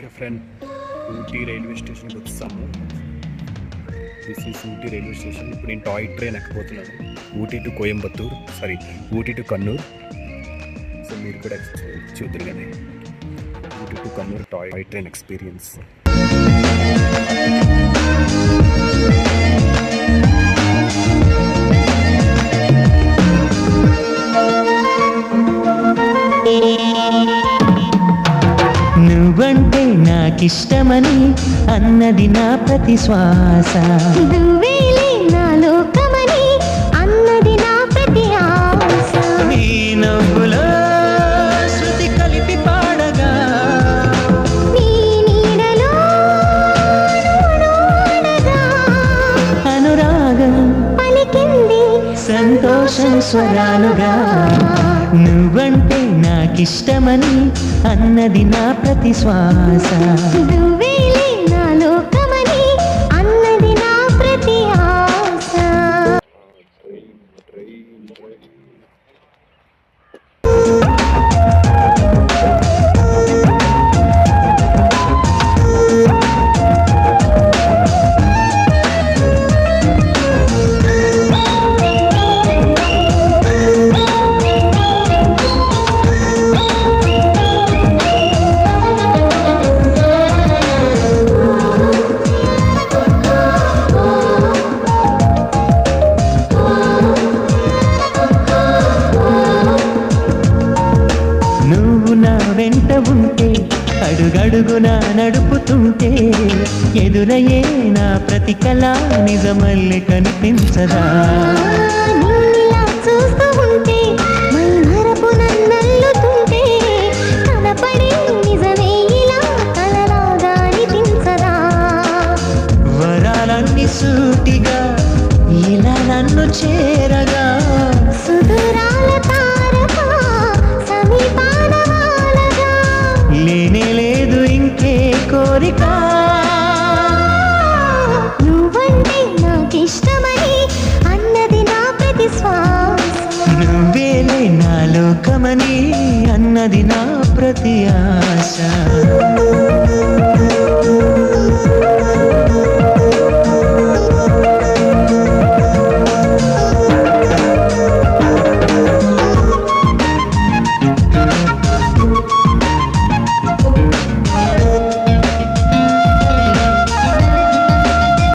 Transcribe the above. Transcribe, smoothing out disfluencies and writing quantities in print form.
Okay friend, Ooty railway స్టేషన్కి వచ్చాము. This is Ooty railway station. ఇప్పుడు నేను టాయ్ ట్రైన్ ఎక్కబోతున్నాను. Ooty to Coimbatore, sorry Ooty to Coonoor. So మీరు కూడా చూద్దరు కానీ Ooty to Coonoor toy train experience. నువ్వంటే నాకిష్టమని అన్నది నా ప్రతి శ్వాస, నువ్వేలే నా లోకమని అన్నది నా ప్రతి ఆశ. నీ నవ్వులో శృతి కలిపి పాడగా, నీ నీడలో నడగా అనురాగం పలికింది సంతోషం స్వరాలుగా. నువ్వంటే నాకిష్టమని అన్నది నా ప్రతి శ్వాస, నువ్వేలే నా లోకమని అన్నది నా ప్రతి ఆశ. వెంట ఉంటే అడుగడుగునా నడుపుతుంటే ఎదురయ్యే నా ప్రతి కళ నిజమల్లె కనిపించదా. నిన్నిలా చూస్తూ ఉంటే మై మరపు నన్నల్లుతుంటే కనపడే నిజమే ఇలా కలలాగా అనిపించదా. వరాలన్నీ సూటిగా ఇలా నన్ను చేరగా, సుదూరాల తారక సమీపాన వాలగా లేనే లేదు ఇంకే కోరిక. నువ్వంటే నాకిష్టమని అన్నది నా ప్రతి శ్వాస, నువ్వేలే నా లోకమని అన్నది నా ప్రతి ఆశ.